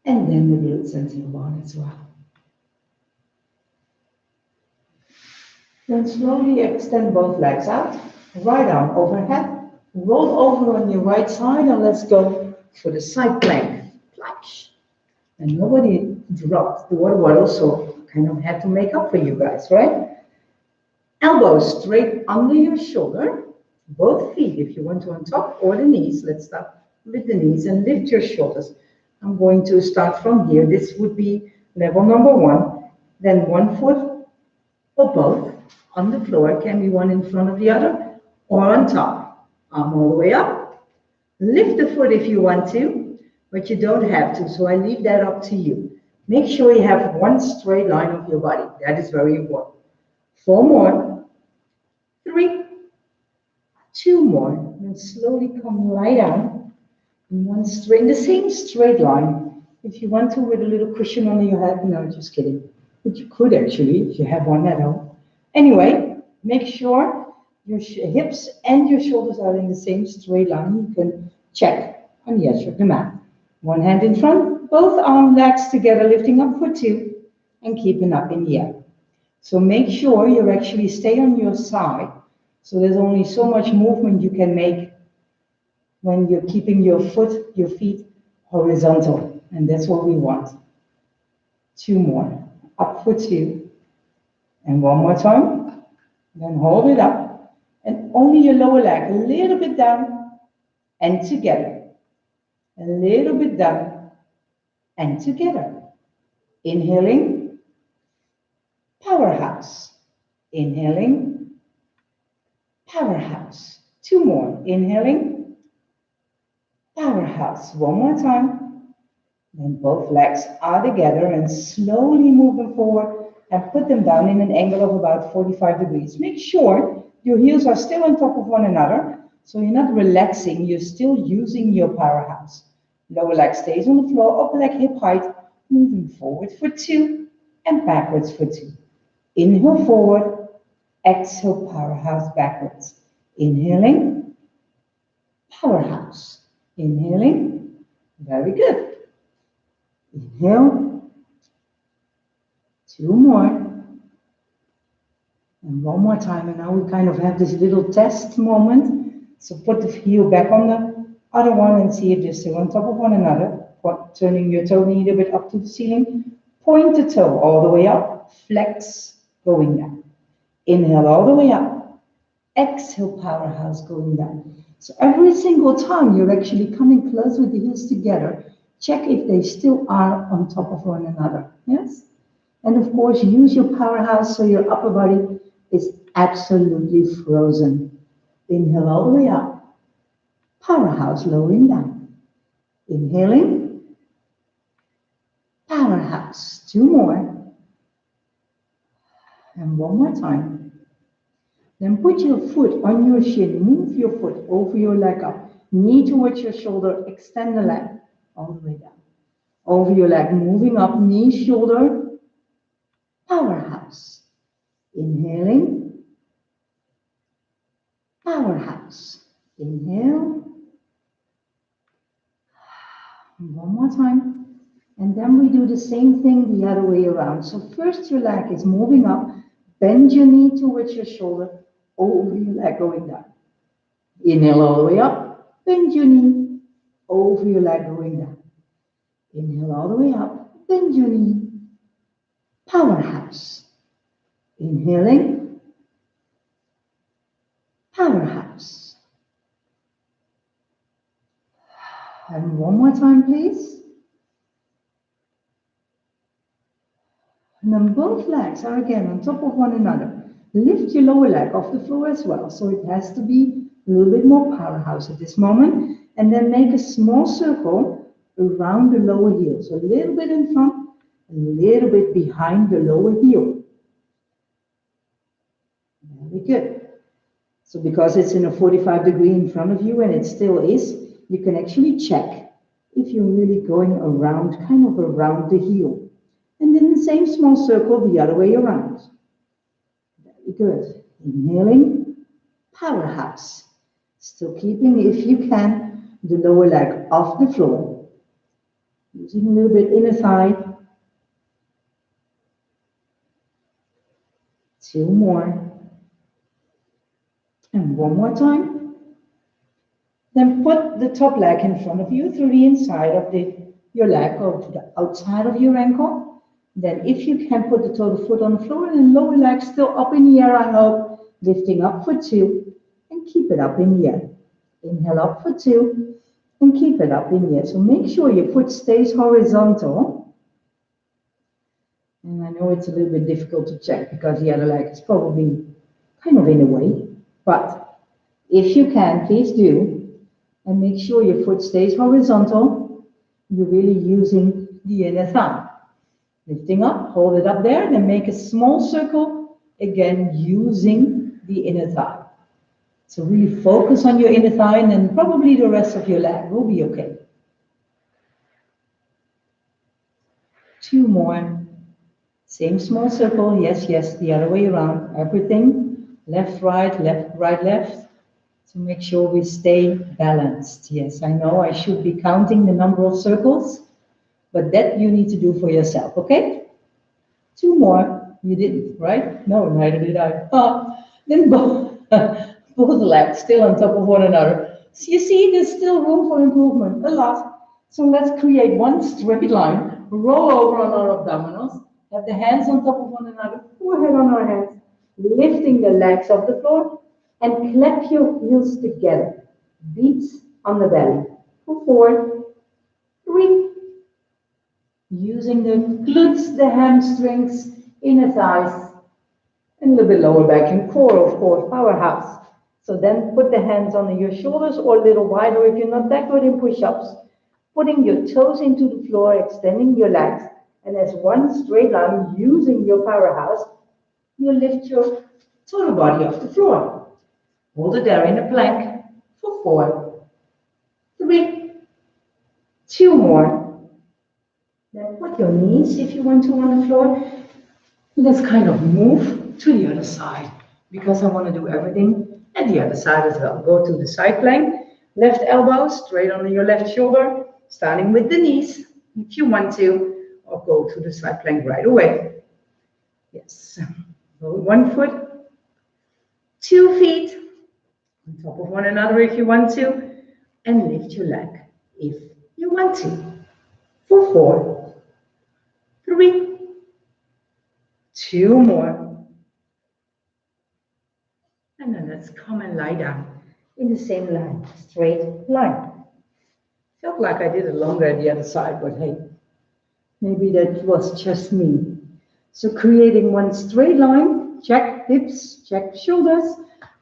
and then the glutes and tailbone as well. Then slowly extend both legs out. Right arm overhead, roll over on your right side, and let's go for the side plank. Planche. And nobody dropped the water bottle, so kind of had to make up for you guys, right? Elbows straight under your shoulder, both feet if you want to on top, or the knees. Let's start with the knees and lift your shoulders. I'm going to start from here. This would be level number 1. Then 1 foot or both on the floor, can be one in front of the other, or on top. Arm all the way up. Lift the foot if you want to. but you don't have to, so I leave that up to you. Make sure you have one straight line of your body. That is very important. 4 more, 3, 2 more, and slowly come lie down in one straight, in the same straight line. If you want to, with a little cushion under your head, no, just kidding. But you could actually, if you have one at home. Anyway, make sure your hips and your shoulders are in the same straight line. You can check on the edge of the mat. One hand in front, both arm legs together, lifting up for 2 and keeping up in the air. So make sure you actually stay on your side. So there's only so much movement you can make when you're keeping your feet horizontal. And that's what we want. 2 more. Up for 2. And 1 more time. Then hold it up. And only your lower leg a little bit down and together. A little bit down and together. Inhaling. Powerhouse. Inhaling. Powerhouse. 2 more. Inhaling. Powerhouse. 1 more time. Then both legs are together and slowly moving forward and put them down in an angle of about 45 degrees. Make sure your heels are still on top of one another, so you're not relaxing, you're still using your powerhouse. Lower leg stays on the floor, upper leg hip height, moving forward for 2 and backwards for 2. Inhale forward, exhale powerhouse backwards. Inhaling, powerhouse. Inhaling, very good. Inhale, 2 more, and 1 more time. And now we kind of have this little test moment. So put the heel back on the other one and see if they're still on top of one another. Turning your toe knee a bit up to the ceiling. Point the toe all the way up. Flex, going down. Inhale all the way up. Exhale, powerhouse, going down. So every single time you're actually coming close with the heels together. Check if they still are on top of one another. Yes? And of course, use your powerhouse so your upper body is absolutely frozen. Inhale all the way up. Powerhouse, lowering down. Inhaling. Powerhouse. 2 more. And 1 more time. Then put your foot on your shin. Move your foot over your leg up. Knee towards your shoulder. Extend the leg all the way down. Over your leg, moving up, knee, shoulder. Powerhouse. Inhaling. Powerhouse. Inhale. 1 more time. And then we do the same thing the other way around. So first your leg is moving up. Bend your knee towards your shoulder. Over your leg, going down. Inhale all the way up. Bend your knee. Over your leg, going down. Inhale all the way up. Bend your knee. Powerhouse. Inhaling. Powerhouse. And 1 more time, please. And then both legs are again on top of one another. Lift your lower leg off the floor as well. So it has to be a little bit more powerhouse at this moment. And then make a small circle around the lower heel. So a little bit in front, a little bit behind the lower heel. Very good. So because it's in a 45 degree in front of you, and it still is, you can actually check if you're really going around, kind of around the heel. And then the same small circle the other way around. Very good. Inhaling, powerhouse. Still keeping, if you can, the lower leg off the floor. Using a little bit inner thigh. 2 more. And 1 more time. Then put the top leg in front of you through the inside of your leg or to the outside of your ankle. Then if you can, put the total foot on the floor and the lower leg still up in the air, I hope. Lifting up for 2 and keep it up in the air. Inhale up for 2 and keep it up in the air. So make sure your foot stays horizontal. And I know it's a little bit difficult to check because the other leg is probably kind of in the way. But if you can, please do. And make sure your foot stays horizontal. you're really using the inner thigh. Lifting up, hold it up there, then make a small circle, again using the inner thigh. So really focus on your inner thigh, and then probably the rest of your leg will be okay. 2 more. Same small circle, yes, yes, the other way around. Everything, left, right, left. So make sure we stay balanced. Yes, I know I should be counting the number of circles, but that you need to do for yourself, okay? 2 more. You didn't, right? No, neither did I. Then both legs still on top of one another. So you see, there's still room for improvement, a lot. So let's create one straight line, roll over on our abdominals, have the hands on top of one another, forehead on our hands, lifting the legs off the floor, and clap your heels together. Beats on the belly. For 4, 3, using the glutes, the hamstrings, inner thighs, and a little bit lower back and core, of course, powerhouse. So then put the hands on your shoulders or a little wider if you're not that good in push-ups. Putting your toes into the floor, extending your legs, and as one straight line, using your powerhouse, you lift your total body off the floor. Hold it there in a plank for 4, 3, 2 more. Then put your knees, if you want to, on the floor. Let's kind of move to the other side, because I want to do everything at the other side as well. Go to the side plank, left elbow straight on your left shoulder, starting with the knees, if you want to, or go to the side plank right away. Yes, go 1 foot, 2 feet, on top of one another if you want to, and lift your leg if you want to. For 4, 3, 2 more. And then let's come and lie down in the same line, straight line. Felt like I did it longer at the other side, but hey, maybe that was just me. So creating one straight line, check hips, check shoulders,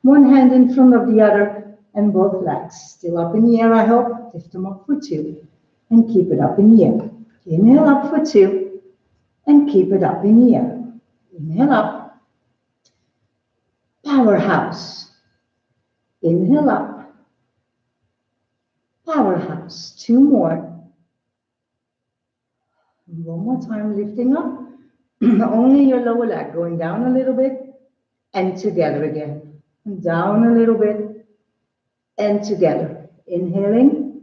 one hand in front of the other, and both legs still up in the air, I hope. Lift them up for 2, and keep it up in the air. Inhale up for 2, and keep it up in the air. Inhale up. Powerhouse. Inhale up. Powerhouse. 2 more. And one more time, lifting up. Only your lower leg going down a little bit and together again. And down a little bit and together. Inhaling.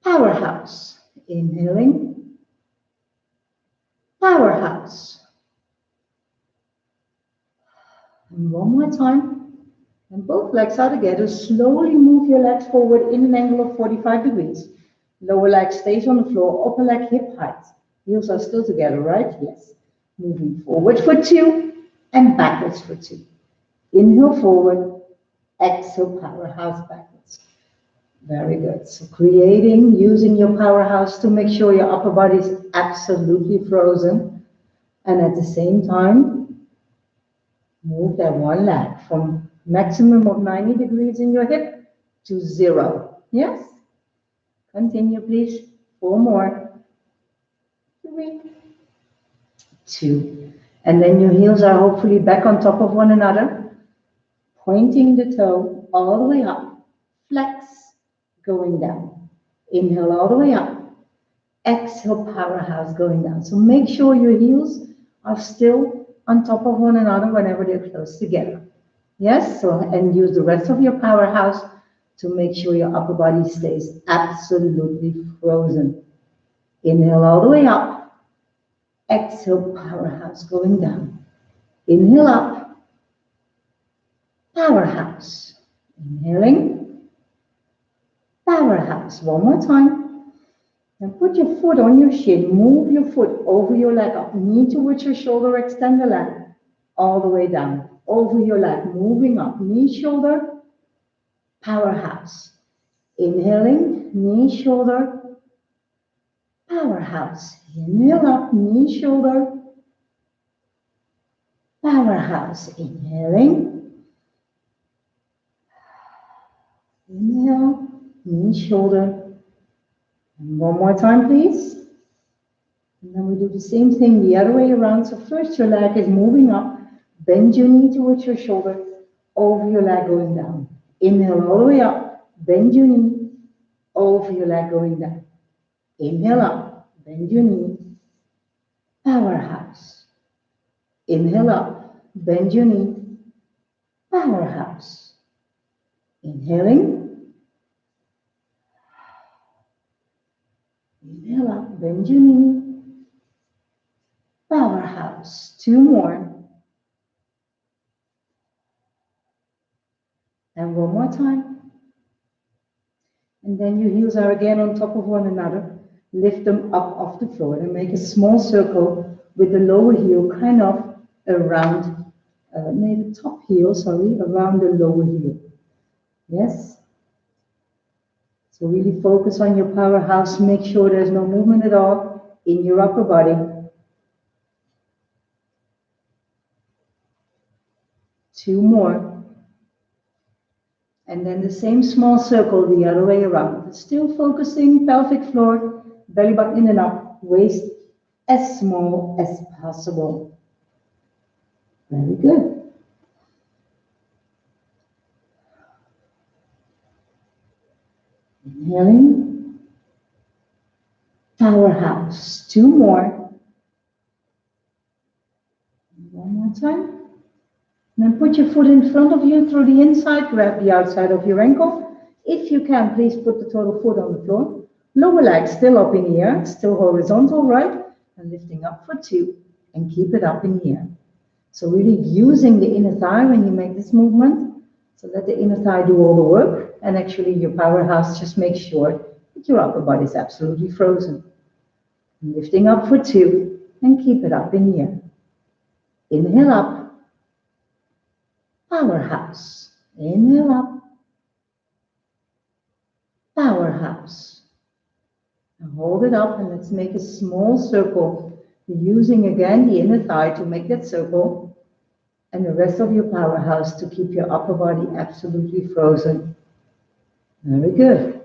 Powerhouse. Inhaling. Powerhouse. And one more time. And both legs are together. Slowly move your legs forward in an angle of 45 degrees. Lower leg stays on the floor, upper leg hip height. Heels are still together, right? Yes. Moving forward for 2 and backwards for 2. Inhale forward, exhale powerhouse backwards. Very good. So creating, using your powerhouse to make sure your upper body is absolutely frozen. And at the same time, move that one leg from maximum of 90 degrees in your hip to 0. Yes? Continue, please. 4 more. 3, 2. And then your heels are hopefully back on top of one another. Pointing the toe all the way up. Flex, going down. Inhale all the way up. Exhale, powerhouse, going down. So make sure your heels are still on top of one another whenever they're close together. Yes, so and use the rest of your powerhouse to make sure your upper body stays absolutely frozen. Inhale all the way up. Exhale, powerhouse, going down. Inhale up. Powerhouse. Inhaling. Powerhouse. One more time. And put your foot on your shin. Move your foot over your leg up. Knee towards your shoulder. Extend the leg. All the way down. Over your leg. Moving up. Knee, shoulder. Powerhouse. Inhaling. Knee, shoulder. Powerhouse. Inhale up. Knee, shoulder. Powerhouse. Inhaling. Inhale. Knee, shoulder. And One more time, please. And then we do the same thing the other way around. So first your leg is moving up. Bend your knee towards your shoulder. Over your leg going down. Inhale all the way up. Bend your knee. Over your leg going down. Inhale up. Bend your knee. Powerhouse. Inhale up. Bend your knee. Powerhouse. Inhaling. Inhale up. Bend your knee. Powerhouse. Two more. And one more time. And then your heels are again on top of one another. Lift them up off the floor and make a small circle with the lower heel kind of around, the top heel, sorry, around the lower heel. Yes? So really focus on your powerhouse. Make sure there's no movement at all in your upper body. Two more. And then the same small circle the other way around. Still focusing, pelvic floor, belly button in and up, waist as small as possible. Very good. Inhaling. Powerhouse. Two more. One more time. And then put your foot in front of you through the inside, grab the outside of your ankle. If you can, please put the total foot on the floor. Lower leg still up in the air, still horizontal, right? And lifting up for two, and keep it up in the air. So really using the inner thigh when you make this movement. So let the inner thigh do all the work, and actually your powerhouse just makes sure that your upper body is absolutely frozen. And lifting up for two, and keep it up in the air. Inhale up. Powerhouse. Inhale up. Powerhouse. And hold it up and let's make a small circle. Using again the inner thigh to make that circle. And the rest of your powerhouse to keep your upper body absolutely frozen. Very good.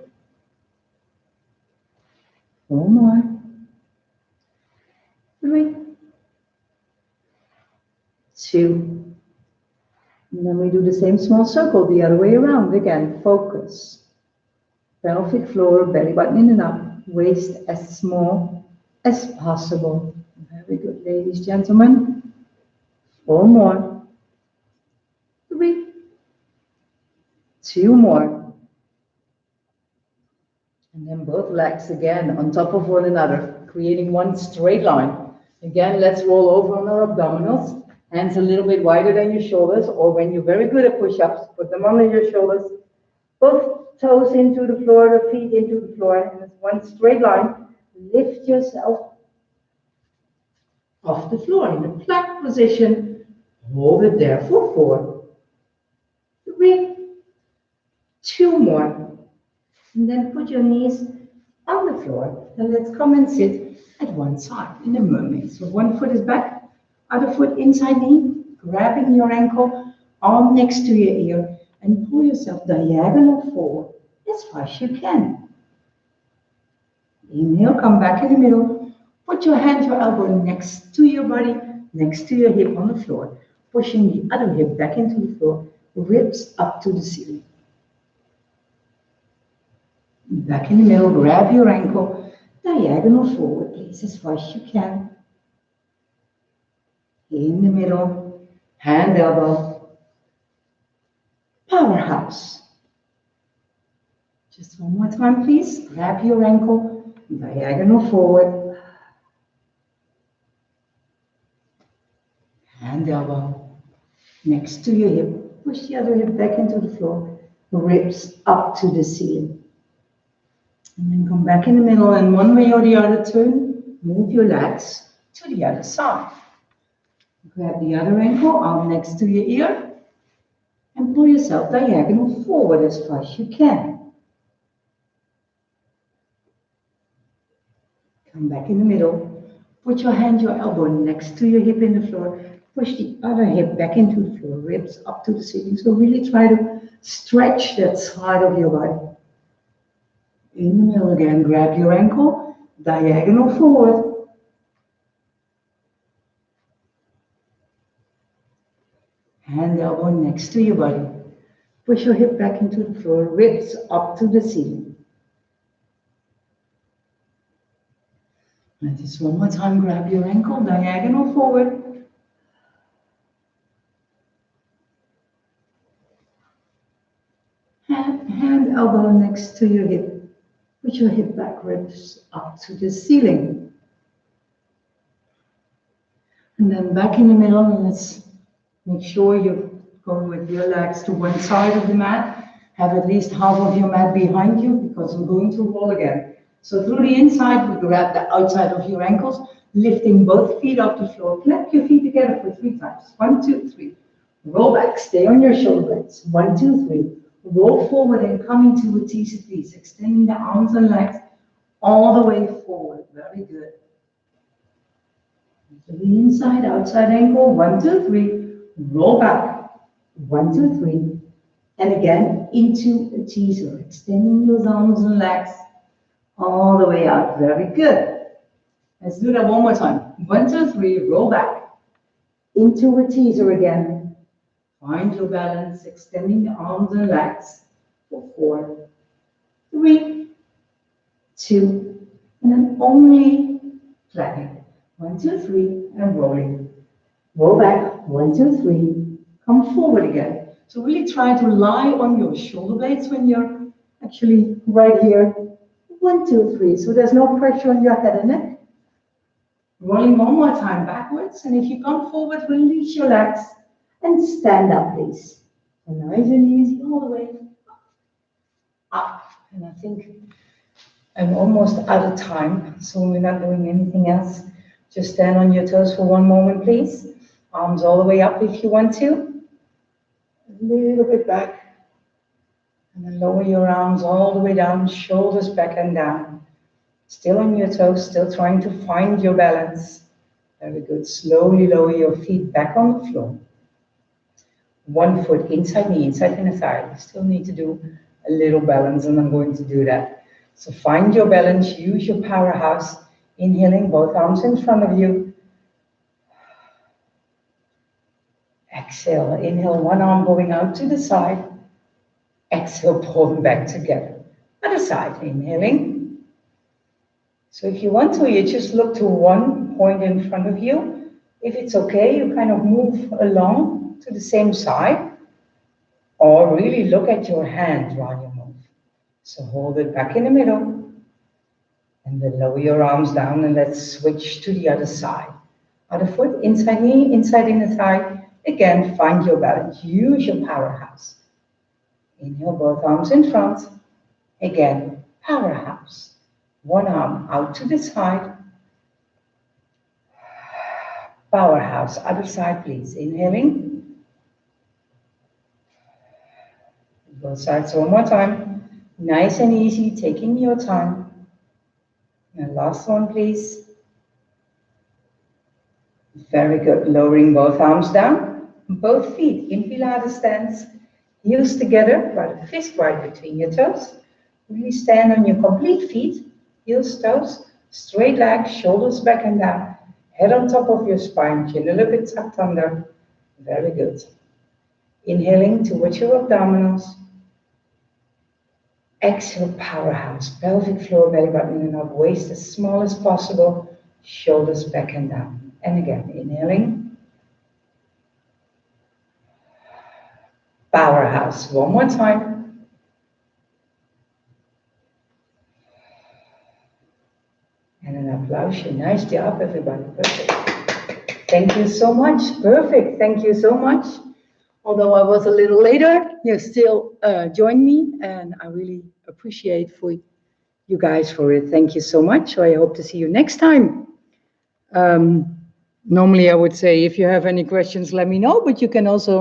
Four more. Three. Two. And then we do the same small circle the other way around. Again, focus. Pelvic floor, belly button in and up. Waist as small as possible. Very good, ladies, gentlemen. Four more. Three. Two more. And then both legs again on top of one another, creating one straight line. Again, let's roll over on our abdominals. Hands a little bit wider than your shoulders, or when you're very good at push-ups, put them under your shoulders. Both toes into the floor, the feet into the floor, and it's one straight line. Lift yourself off the floor in a plank position. Hold it there for four. Three. Two more. And then put your knees on the floor, and let's come and sit at one side in a mermaid. So one foot is back. Other foot inside knee, grabbing your ankle, arm next to your ear, and pull yourself diagonal forward as far as you can. Inhale, come back in the middle. Put your hand, your elbow next to your body, next to your hip on the floor, pushing the other hip back into the floor, ribs up to the ceiling. Back in the middle, grab your ankle, diagonal forward, please, as far as you can. In the middle, hand, elbow, powerhouse. Just one more time, please. Grab your ankle, diagonal forward. Hand, elbow, next to your hip. Push the other hip back into the floor. Ribs up to the ceiling. And then come back in the middle, and one way or the other turn. Move your legs to the other side. Grab the other ankle, arm next to your ear, and pull yourself diagonal forward as far as you can. Come back in the middle. Put your hand, your elbow next to your hip in the floor. Push the other hip back into the floor, ribs up to the ceiling. So really try to stretch that side of your body. In the middle again, grab your ankle, diagonal forward. Hand elbow next to your body. Push your hip back into the floor, ribs up to the ceiling. And just one more time, grab your ankle, diagonal forward. Hand elbow next to your hip. Put your hip back, ribs up to the ceiling. And then back in the middle, and let's make sure you go with your legs to one side of the mat. Have at least half of your mat behind you because we're going to roll again. So through the inside, we grab the outside of your ankles, lifting both feet off the floor. Clap your feet together for 3 times. 1, 2, 3. Roll back, stay on your shoulder blades. 1, 2, 3. Roll forward and come into a teaser please. Extending the arms and legs all the way forward. Very good. To the inside, outside ankle. 1, 2, 3. Roll back. 1, 2, 3. And again, into a teaser. Extending those arms and legs all the way out. Very good. Let's do that one more time. 1, 2, 3. Roll back. Into a teaser again. Find your balance, extending the arms and legs for 4, 3, 2, and then only clapping. 1, 2, 3, and rolling. Roll back. 1, 2, 3. Come forward again. So really try to lie on your shoulder blades when you're actually right here. 1, 2, 3. So there's no pressure on your head and neck. Rolling one more time backwards, and if you come forward, release your legs. And stand up, please. So nice and easy, all the way up. And I think I'm almost out of time, so we're not doing anything else. Just stand on your toes for one moment, please. Arms all the way up if you want to. A little bit back. And then lower your arms all the way down, shoulders back and down. Still on your toes, still trying to find your balance. Very good. Slowly lower your feet back on the floor. 1 foot inside knee, inside inner thigh. You still need to do a little balance, and I'm going to do that. So find your balance, use your powerhouse. Inhaling, both arms in front of you. Exhale, inhale, one arm going out to the side. Exhale, pull them back together. Other side, inhaling. So if you want to, you just look to one point in front of you. If it's okay, you kind of move along to the same side, or really look at your hand while you move. So hold it back in the middle, and then lower your arms down, and let's switch to the other side. Other foot, inside knee, inside inner thigh. Again, find your balance, use your powerhouse. Inhale, both arms in front. Again, powerhouse. One arm out to the side. Powerhouse, other side please. Inhaling. Both sides one more time. Nice and easy, taking your time. And last one, please. Very good. Lowering both arms down. Both feet in Pilates stance. Heels together, right fist right between your toes. Really stand on your complete feet. Heels, toes, straight legs, shoulders back and down. Head on top of your spine, chin a little bit tucked under. Very good. Inhaling towards your abdominals. Exhale, powerhouse, pelvic floor, belly button and up, waist as small as possible, shoulders back and down. And again, inhaling. Powerhouse, one more time. And an applause. Nice job, everybody. Perfect. Thank you so much. Perfect. Thank you so much. Although I was a little later, you still joined me, and I really appreciate for you guys for it. Thank you so much. So I hope to see you next time. Normally I would say if you have any questions, let me know, but you can also